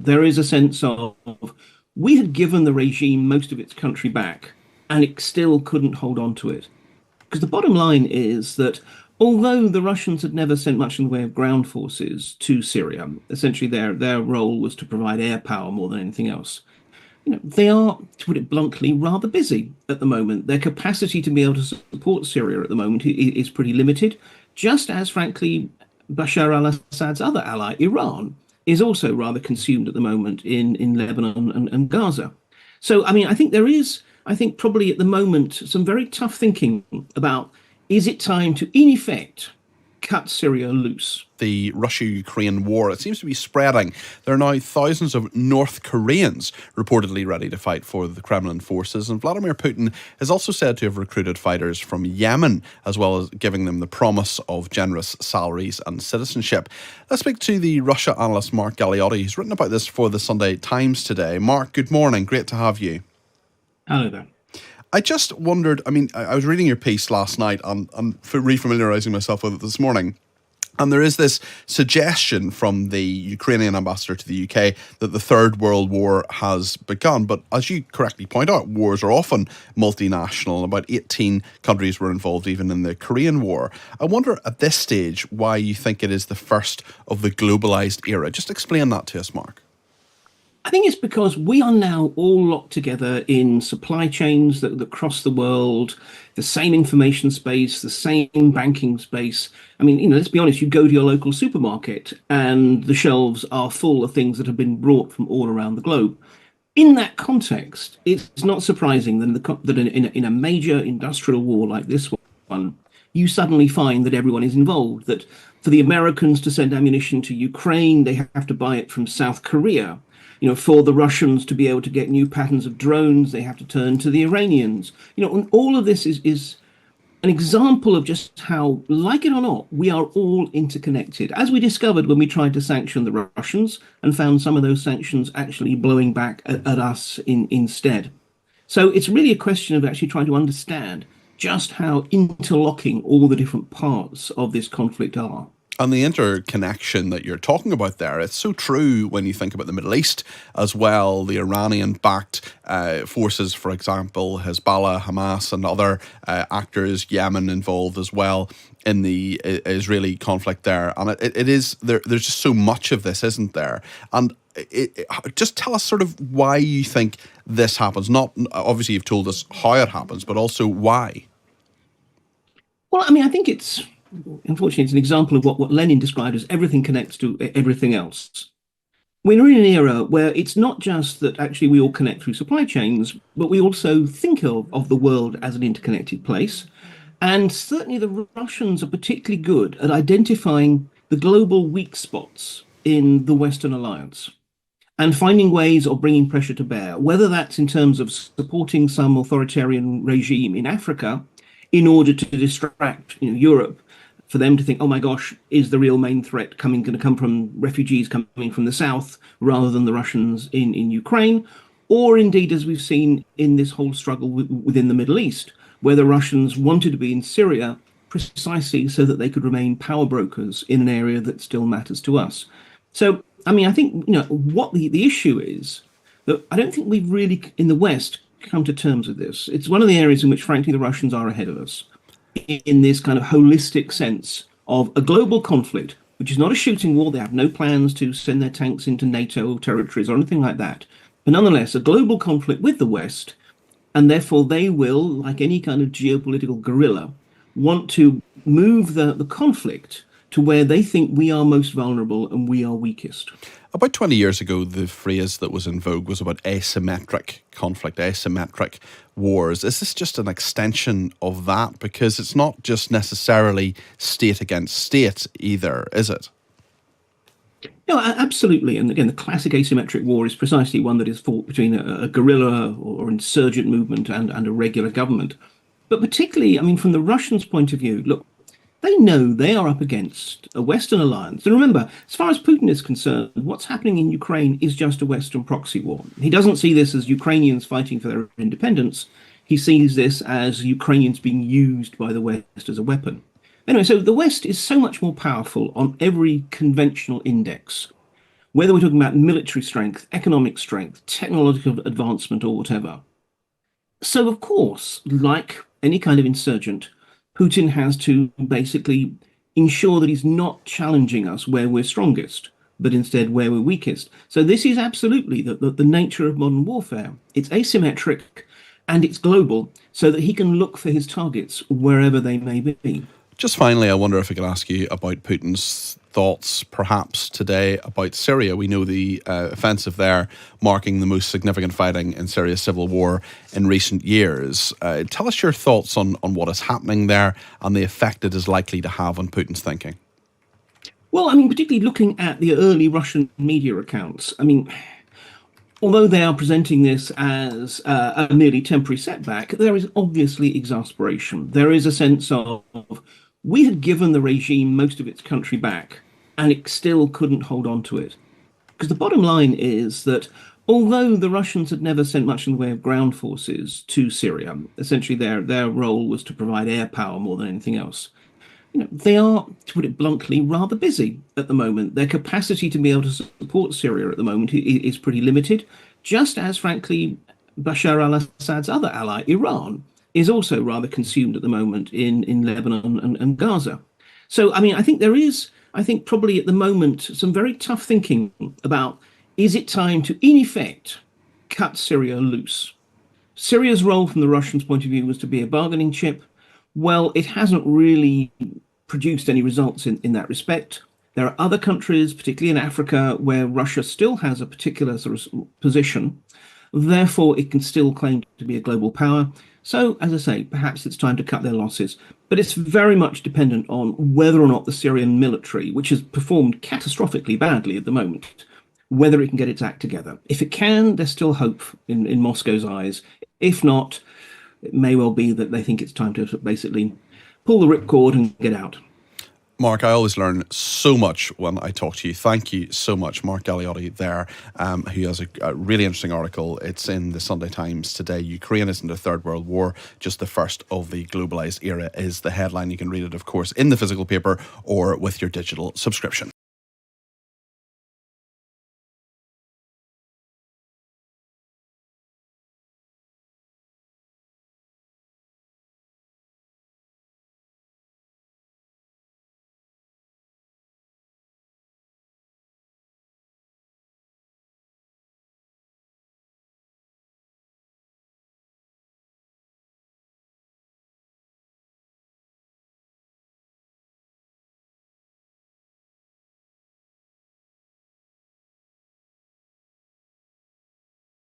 there is a sense of we had given the regime most of its country back, and it still couldn't hold on to it. Because the bottom line is that although the Russians had never sent much in the way of ground forces to Syria, essentially their role was to provide air power more than anything else. They are, to put it bluntly, rather busy at the moment. Their capacity to be able to support Syria at the moment is pretty limited, just as, frankly, Bashar al-Assad's other ally, Iran, is also rather consumed at the moment in Lebanon and Gaza. So, I mean, I think probably at the moment, some very tough thinking about, is it time to, in effect, cut Syria loose? The Russia-Ukraine war, it seems to be spreading. There are now thousands of North Koreans reportedly ready to fight for the Kremlin forces, and Vladimir Putin is also said to have recruited fighters from Yemen, as well as giving them the promise of generous salaries and citizenship. Let's speak to the Russia analyst Mark Galeotti. He's written about this for the Sunday Times today. Mark, good morning. Great to have you. Hello there. I just wondered, I mean, I was reading your piece last night and refamiliarising myself with it this morning. And there is this suggestion from the Ukrainian ambassador to the UK that the Third World War has begun. But as you correctly point out, wars are often multinational. About 18 countries were involved even in the Korean War. I wonder at this stage why you think it is the first of the globalised era. Just explain that to us, Mark. I think it's because we are now all locked together in supply chains that cross the world, the same information space, the same banking space. I mean, let's be honest, you go to your local supermarket and the shelves are full of things that have been brought from all around the globe. In that context, it's not surprising that in a major industrial war like this one, you suddenly find that everyone is involved, that for the Americans to send ammunition to Ukraine, they have to buy it from South Korea. For the Russians to be able to get new patterns of drones, they have to turn to the Iranians. And all of this is an example of just how, like it or not, we are all interconnected. As we discovered when we tried to sanction the Russians and found some of those sanctions actually blowing back at us instead. So it's really a question of actually trying to understand just how interlocking all the different parts of this conflict are. And the interconnection that you're talking about there, it's so true when you think about the Middle East as well. The Iranian-backed forces, for example, Hezbollah, Hamas and other actors, Yemen involved as well in the Israeli conflict there. And it is, there's just so much of this, isn't there? And just tell us sort of why you think this happens. Not, obviously you've told us how it happens, but also why. Well, I mean, I think unfortunately, it's an example of what Lenin described as everything connects to everything else. We're in an era where it's not just that actually we all connect through supply chains, but we also think of the world as an interconnected place. And certainly the Russians are particularly good at identifying the global weak spots in the Western alliance and finding ways of bringing pressure to bear, whether that's in terms of supporting some authoritarian regime in Africa in order to distract Europe, for them to think, oh my gosh, is the real main threat going to come from refugees coming from the south rather than the Russians in Ukraine? Or indeed, as we've seen in this whole struggle within the Middle East, where the Russians wanted to be in Syria precisely so that they could remain power brokers in an area that still matters to us. So, I mean, I think, what the issue is that I don't think we've really, in the West, come to terms with this. It's one of the areas in which, frankly, the Russians are ahead of us in this kind of holistic sense of a global conflict, which is not a shooting war. They have no plans to send their tanks into NATO territories or anything like that. But nonetheless, a global conflict with the West, and therefore they will, like any kind of geopolitical guerrilla, want to move the conflict to where they think we are most vulnerable and we are weakest. About 20 years ago, the phrase that was in vogue was about asymmetric conflict, asymmetric wars. Is this just an extension of that? Because it's not just necessarily state against state either, is it? No, absolutely. And again, the classic asymmetric war is precisely one that is fought between a guerrilla or insurgent movement and a regular government. But particularly, I mean, from the Russians' point of view, look, they know they are up against a Western alliance. And remember, as far as Putin is concerned, what's happening in Ukraine is just a Western proxy war. He doesn't see this as Ukrainians fighting for their independence. He sees this as Ukrainians being used by the West as a weapon. Anyway, so the West is so much more powerful on every conventional index. whether we're talking about military strength, economic strength, technological advancement, or whatever. So, of course, like any kind of insurgent, Putin has to basically ensure that he's not challenging us where we're strongest, but instead where we're weakest. So this is absolutely the nature of modern warfare. It's asymmetric and it's global, so that he can look for his targets wherever they may be. Just finally, I wonder if I could ask you about Putin's thoughts perhaps today about Syria. We know the offensive there marking the most significant fighting in Syria's civil war in recent years. Tell us your thoughts on what is happening there and the effect it is likely to have on Putin's thinking. Well, I mean, particularly looking at the early Russian media accounts, I mean, although they are presenting this as a merely temporary setback, there is obviously exasperation. There is a sense of, we had given the regime most of its country back, and it still couldn't hold on to it. Because the bottom line is that although the Russians had never sent much in the way of ground forces to Syria, essentially their role was to provide air power more than anything else. They are, to put it bluntly, rather busy at the moment. Their capacity to be able to support Syria at the moment is pretty limited, just as, frankly, Bashar al-Assad's other ally, Iran, is also rather consumed at the moment in Lebanon and Gaza. So, I mean, I think there is, probably at the moment, some very tough thinking about, is it time to, in effect, cut Syria loose? Syria's role from the Russians' point of view was to be a bargaining chip. Well, it hasn't really produced any results in that respect. There are other countries, particularly in Africa, where Russia still has a particular sort of position. Therefore, it can still claim to be a global power. So, as I say, perhaps it's time to cut their losses. But it's very much dependent on whether or not the Syrian military, which has performed catastrophically badly at the moment, whether it can get its act together. If it can, there's still hope in Moscow's eyes. If not, it may well be that they think it's time to basically pull the ripcord and get out. Mark, I always learn so much when I talk to you. Thank you so much, Mark Galeotti there, who has a really interesting article. It's in the Sunday Times today. Ukraine isn't a third world war, just the first of the globalised era is the headline. You can read it, of course, in the physical paper or with your digital subscription.